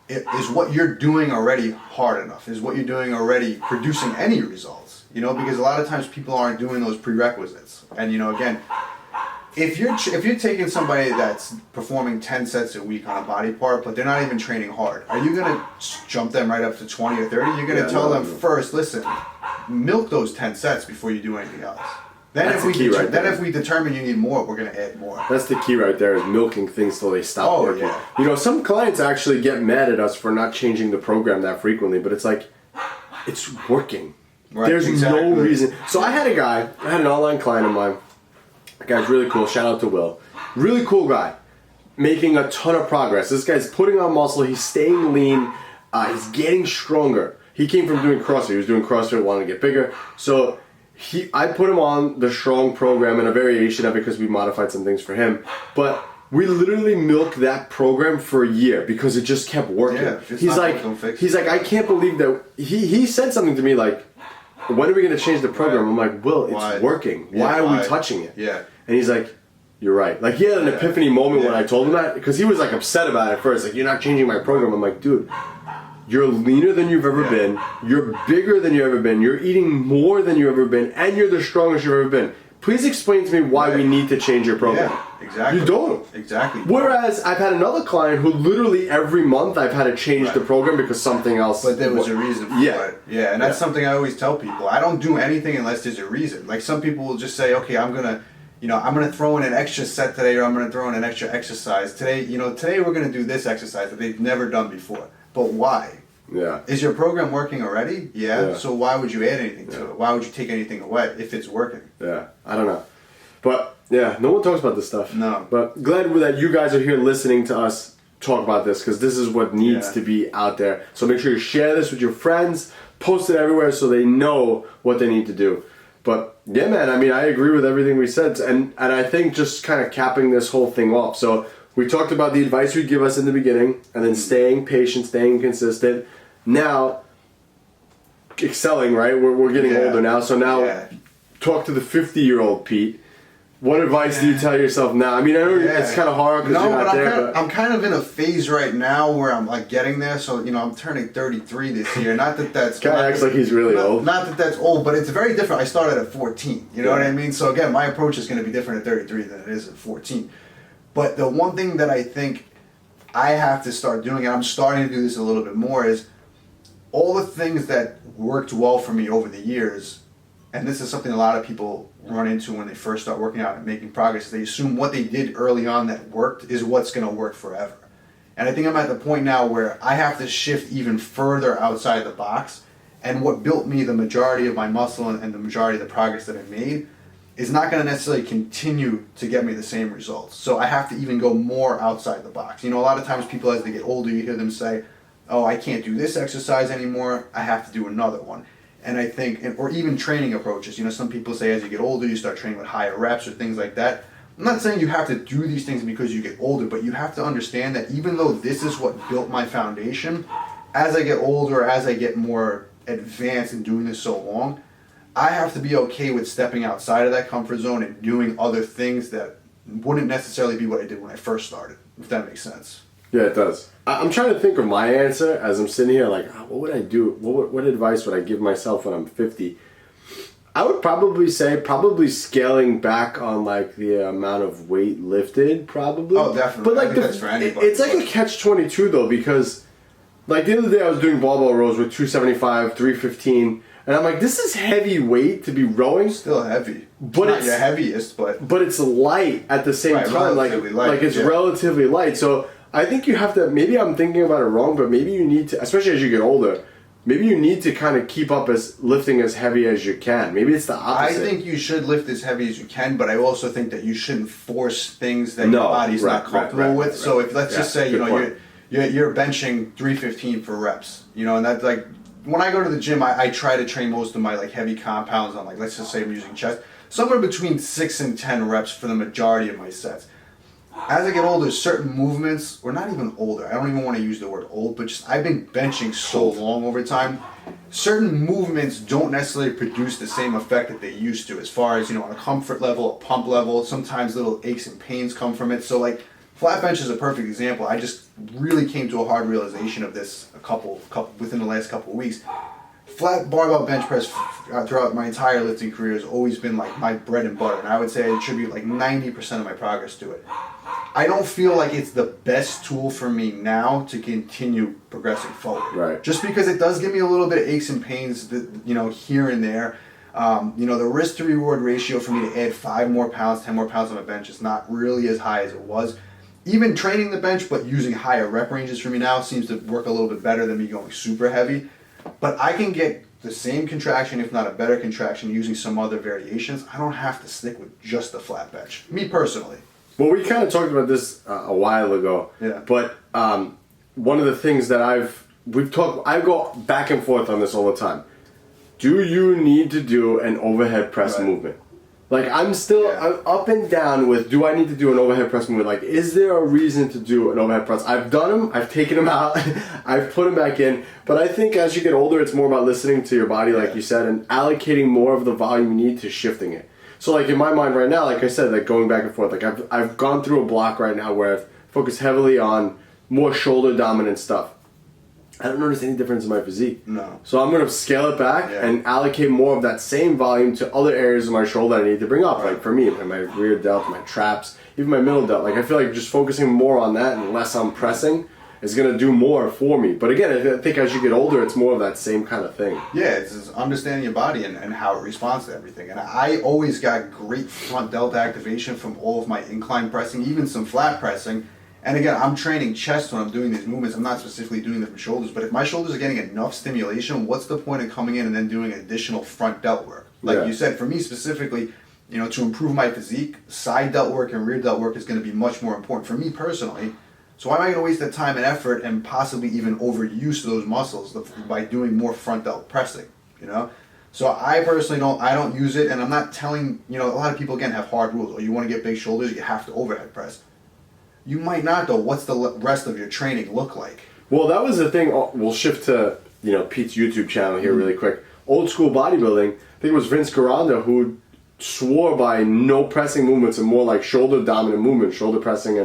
is what you're doing already hard enough? Is what you're doing already producing any results? Because a lot of times people aren't doing those prerequisites. And, again, if you're taking somebody that's performing 10 sets a week on a body part, but they're not even training hard, are you going to jump them right up to 20 or 30? You're going to tell them first, listen, milk those 10 sets before you do anything else. Then if we determine you need more, we're going to add more. That's the key right there, is milking things till they stop working. Yeah. Some clients actually get mad at us for not changing the program that frequently, but it's like, it's working. Right, there's no reason. So I had an online client of mine. That guy's really cool. Shout out to Will. Really cool guy. Making a ton of progress. This guy's putting on muscle. He's staying lean. He's getting stronger. He came from doing CrossFit. He was doing CrossFit, wanted to get bigger. So I put him on the Strong program and a variation of it because we modified some things for him. But we literally milked that program for a year because it just kept working. Yeah, he's like, I can't believe that. He said something to me like, when are we going to change the program? I'm like, Will, it's working. Why are we touching it? Yeah. And he's like, you're right. Like, he had an epiphany moment when I told him that, because he was like upset about it at first. Like, you're not changing my program. I'm like, dude, you're leaner than you've ever been. You're bigger than you've ever been. You're eating more than you've ever been. And you're the strongest you've ever been. Please explain to me why we need to change your program. Yeah, exactly. You don't. Exactly. Whereas I've had another client who literally every month I've had to change the program because something else. But there was a reason for it. Yeah, and that's something I always tell people. I don't do anything unless there's a reason. Like, some people will just say, okay, I'm gonna throw in an extra set today, or I'm gonna throw in an extra exercise today. Today we're gonna do this exercise that they've never done before. But why? Yeah. Is your program working already? Yeah. So why would you add anything to it? Why would you take anything away if it's working? Yeah. I don't know. But yeah, no one talks about this stuff. No. But glad that you guys are here listening to us talk about this, because this is what needs to be out there. So make sure you share this with your friends, post it everywhere so they know what they need to do. But yeah, man, I mean, I agree with everything we said. And I think just kind of capping this whole thing off. So we talked about the advice you'd give us in the beginning, and then staying patient, staying consistent. Now, excelling, right? We're getting older now. So now, talk to the 50-year-old Pete. What advice do you tell yourself now? I mean, I know it's kind of hard because you're not there. I'm kind of in a phase right now where I'm like getting there. So, I'm turning 33 this year. Not that that's... Kind of acts like he's really old. Not that that's old, but it's very different. I started at 14. You know what I mean? So again, my approach is going to be different at 33 than it is at 14. But the one thing that I think I have to start doing, and I'm starting to do this a little bit more, is all the things that worked well for me over the years, and this is something a lot of people run into when they first start working out and making progress. They assume what they did early on that worked is what's going to work forever. And I think I'm at the point now where I have to shift even further outside the box. And what built me the majority of my muscle and the majority of the progress that I made is not going to necessarily continue to get me the same results. So I have to even go more outside the box. You know, a lot of times people as they get older, you hear them say, oh, I can't do this exercise anymore, I have to do another one. And I think, or even training approaches, you know, some people say as you get older, you start training with higher reps or things like that. I'm not saying you have to do these things because you get older, but you have to understand that even though this is what built my foundation, as I get older, as I get more advanced in doing this so long, I have to be okay with stepping outside of that comfort zone and doing other things that wouldn't necessarily be what I did when I first started, if that makes sense. Yeah, it does. I'm trying to think of my answer as I'm sitting here, like, what would I do? What advice would I give myself when I'm 50? I would probably say scaling back on like the amount of weight lifted, probably. Oh, definitely. But like that's for anybody. it's like a catch-22 though, because like the other day I was doing barbell rows with 275, 315, and I'm like, this is heavy weight to be rowing. Still heavy, but it's not your heaviest, but it's light at the same time. Relatively light, like it's relatively light. So I think you have to. Maybe I'm thinking about it wrong, but maybe you need to, especially as you get older. Maybe you need to kind of keep up lifting as heavy as you can. Maybe it's the opposite. I think you should lift as heavy as you can, but I also think that you shouldn't force things that your body's not comfortable with. So if let's just say you're benching 315 for reps, you know, and that's like when I go to the gym, I try to train most of my like heavy compounds on like, let's just say I'm using chest, somewhere between 6 and 10 reps for the majority of my sets. As I get older, certain movements, or not even older, I don't even want to use the word old, but just I've been benching so long over time, certain movements don't necessarily produce the same effect that they used to, as far as, you know, on a comfort level, a pump level, sometimes little aches and pains come from it. So like flat bench is a perfect example. I just really came to a hard realization of this within the last couple of weeks. Flat barbell bench press throughout my entire lifting career has always been like my bread and butter, and I would say I attribute like 90% of my progress to it. I don't feel like it's the best tool for me now to continue progressing forward. Right. Just because it does give me a little bit of aches and pains, you know, here and there. You know, the risk to reward ratio for me to add 5 more pounds, 10 more pounds on my bench is not really as high as it was. Even training the bench, but using higher rep ranges for me now seems to work a little bit better than me going super heavy. But I can get the same contraction, if not a better contraction, using some other variations. I don't have to stick with just the flat bench. Me personally. Well, we kind of talked about this a while ago. Yeah. But one of the things that I go back and forth on this all the time. Do you need to do an overhead press movement? Like I'm up and down with, do I need to do an overhead press movement? Like, is there a reason to do an overhead press? I've done them, I've taken them out, I've put them back in. But I think as you get older, it's more about listening to your body, like you said, and allocating more of the volume you need to shifting it. So like in my mind right now, like I said, like going back and forth, like I've gone through a block right now where I've focused heavily on more shoulder dominant stuff. I don't notice any difference in my physique. No. So I'm going to scale it back and allocate more of that same volume to other areas of my shoulder I need to bring up. Like for me, my rear delt, my traps, even my middle delt. Like I feel like just focusing more on that and less on pressing is going to do more for me. But again, I think as you get older, it's more of that same kind of thing. Yeah, it's just understanding your body and how it responds to everything. And I always got great front delt activation from all of my incline pressing, even some flat pressing. And again, I'm training chest when I'm doing these movements. I'm not specifically doing them for shoulders, but if my shoulders are getting enough stimulation, what's the point of coming in and then doing additional front delt work? Like you said, for me specifically, you know, to improve my physique, side delt work and rear delt work is going to be much more important for me personally. So why am I going to waste that time and effort and possibly even overuse those muscles by doing more front delt pressing, you know? So I personally don't use it, and I'm not telling, you know, a lot of people again have hard rules. Oh, you want to get big shoulders, you have to overhead press. You might not though. What's the rest of your training look like? Well, that was the thing. We'll shift to, you know, Pete's YouTube channel here really quick. Old school bodybuilding. I think it was Vince Caranda who swore by no pressing movements and more like shoulder dominant movements, shoulder pressing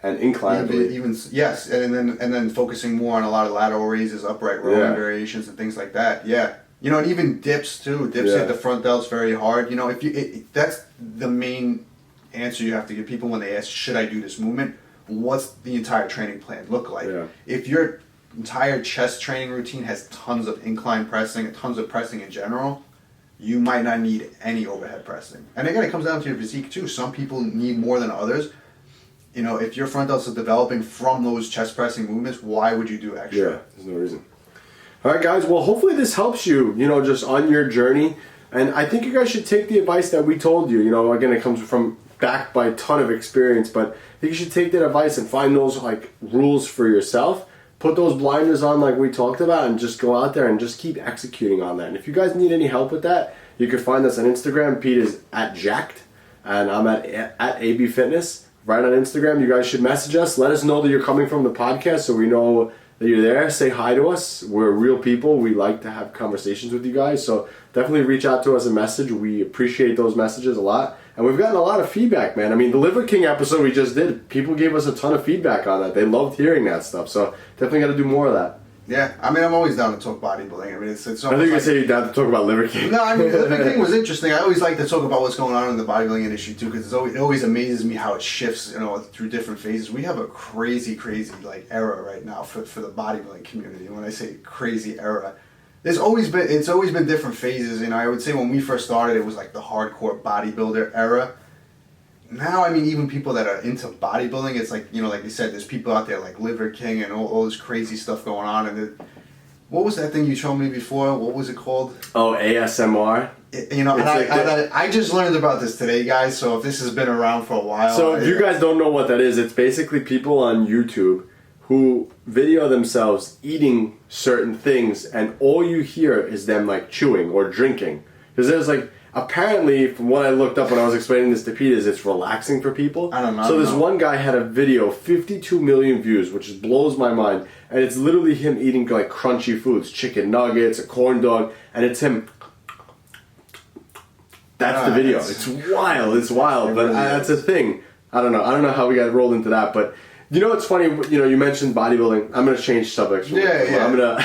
and incline. Even yes, and then focusing more on a lot of lateral raises, upright rowing variations, and things like that. Yeah, you know, and even dips too. Dips hit the front delts very hard. You know, that's the main answer you have to give people when they ask, should I do this movement? What's the entire training plan look like? Yeah. If your entire chest training routine has tons of incline pressing and tons of pressing in general, you might not need any overhead pressing. And again, it comes down to your physique too. Some people need more than others. You know, if your front delts are developing from those chest pressing movements, why would you do extra? Yeah, there's no reason. All right, guys. Well, hopefully this helps you, you know, just on your journey. And I think you guys should take the advice that we told you. You know, again, it comes from backed by a ton of experience, but I think you should take that advice and find those like rules for yourself. Put those blinders on like we talked about and just go out there and just keep executing on that. And if you guys need any help with that, you can find us on Instagram. Pete is at Jacked and I'm at AB Fitness. Right on Instagram, you guys should message us. Let us know that you're coming from the podcast so we know that you're there. Say hi to us. We're real people. We like to have conversations with you guys. So definitely reach out to us and message. We appreciate those messages a lot. And we've gotten a lot of feedback, man. I mean, the Liver King episode we just did, people gave us a ton of feedback on that. They loved hearing that stuff. So definitely got to do more of that. Yeah, I mean, I'm always down to talk bodybuilding. I mean, it's I think you say you're down to talk about Liver King. No, I mean, Liver King was interesting. I always like to talk about what's going on in the bodybuilding industry too, because it always amazes me how it shifts, you know, through different phases. We have a crazy like era right now for the bodybuilding community. And when I say crazy era, it's always been different phases. You know, I would say when we first started, it was like the hardcore bodybuilder era. Now, I mean, even people that are into bodybuilding, it's like, you know, like you said, there's people out there like Liver King and all this crazy stuff going on. And what was that thing you showed me before? What was it called? Oh, ASMR. You know, and I just learned about this today, guys. So if this has been around for a while. So if you guys don't know what that is, it's basically people on YouTube who video themselves eating certain things and all you hear is them like chewing or drinking. Because there's like, apparently, from what I looked up when I was explaining this to Pete, is it's relaxing for people. I don't know. So this one guy had a video, 52 million views, which just blows my mind. And it's literally him eating like crunchy foods, chicken nuggets, a corn dog, and it's him. That's the video. It's wild. It's wild. But that's a thing. I don't know how we got rolled into that. But you know what's funny? You know, you mentioned bodybuilding. I'm going to change subjects. Yeah.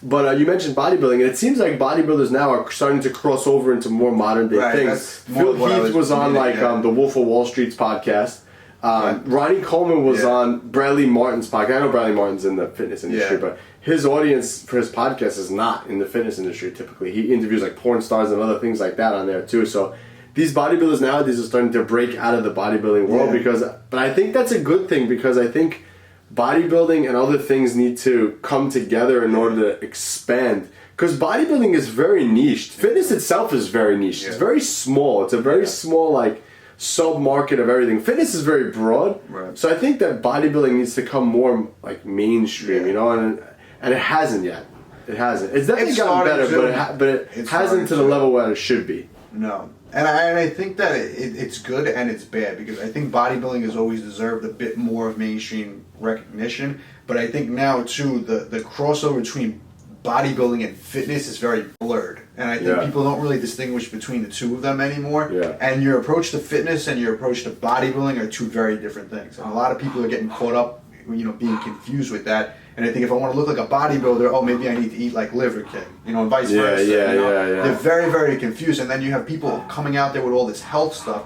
But you mentioned bodybuilding, and it seems like bodybuilders now are starting to cross over into more modern day things. Phil Heath was on the Wolf of Wall Street's podcast. Ronnie Coleman was on Bradley Martin's podcast. I know Bradley Martin's in the fitness industry, but his audience for his podcast is not in the fitness industry typically. He interviews like porn stars and other things like that on there too. So these bodybuilders nowadays are starting to break out of the bodybuilding world but I think that's a good thing because I think bodybuilding and other things need to come together in order to expand. Because bodybuilding is very niche. Fitness itself is very niche. It's very small. It's a very small like sub-market of everything. Fitness is very broad. Right. So I think that bodybuilding needs to come more like mainstream, you know, and it hasn't yet. It hasn't. It's definitely gotten better, but it hasn't to the level where it should be. No. And I think that it's good and it's bad because I think bodybuilding has always deserved a bit more of mainstream recognition. But I think now, too, the crossover between bodybuilding and fitness is very blurred. And I think people don't really distinguish between the two of them anymore. Yeah. And your approach to fitness and your approach to bodybuilding are two very different things. And a lot of people are getting caught up, you know, being confused with that. And I think if I want to look like a bodybuilder, oh, maybe I need to eat like Liver King, you know, and vice versa. They're very, very confused. And then you have people coming out there with all this health stuff,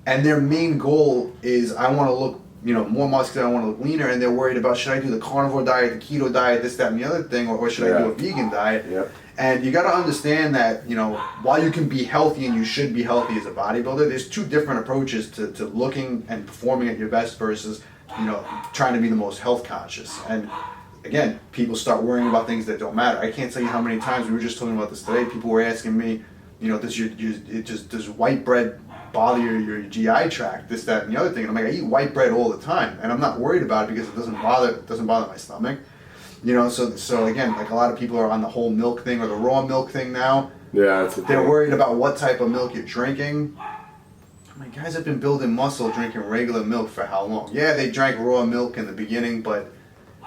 and their main goal is, I want to look, you know, more muscular, I want to look leaner, and they're worried about, should I do the carnivore diet, the keto diet, this, that, and the other thing, or should I do a vegan diet? Yep. And you got to understand that, you know, while you can be healthy and you should be healthy as a bodybuilder, there's two different approaches to looking and performing at your best versus, you know, trying to be the most health conscious. And again, people start worrying about things that don't matter. I can't tell you how many times, we were just talking about this today, people were asking me, you know, does white bread bother your GI tract, this, that, and the other thing? And I'm like, I eat white bread all the time, and I'm not worried about it because it doesn't bother my stomach. You know, so again, like a lot of people are on the whole milk thing or the raw milk thing now. Yeah, that's they're worried about what type of milk you're drinking. I mean, guys have been building muscle drinking regular milk for how long? Yeah, they drank raw milk in the beginning, but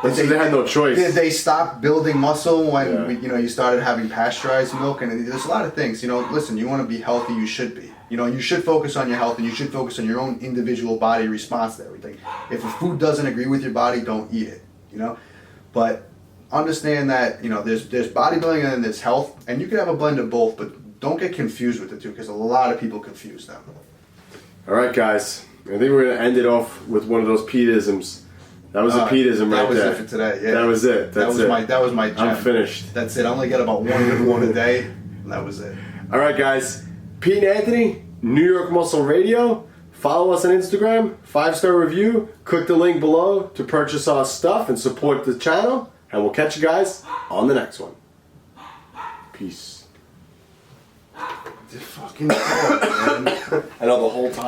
they had no choice. They stopped building muscle when you started having pasteurized milk, and there's a lot of things. You know, listen, you want to be healthy, you should be. You know, you should focus on your health, and you should focus on your own individual body response to everything. If a food doesn't agree with your body, don't eat it. You know, but understand that, you know, there's bodybuilding and then there's health, and you can have a blend of both, but don't get confused with the two because a lot of people confuse them. All right, guys. I think we're gonna end it off with one of those Peteisms. That was a Peteism right there. That was it for today. Yeah. That was it. That was my gem. I'm finished. That's it. I only get about one good one a day, and that was it. All right, guys. Pete and Anthony, New York Muscle Radio. Follow us on Instagram. 5-star review. Click the link below to purchase our stuff and support the channel. And we'll catch you guys on the next one. Peace. Fucking dog, man. I know the whole time.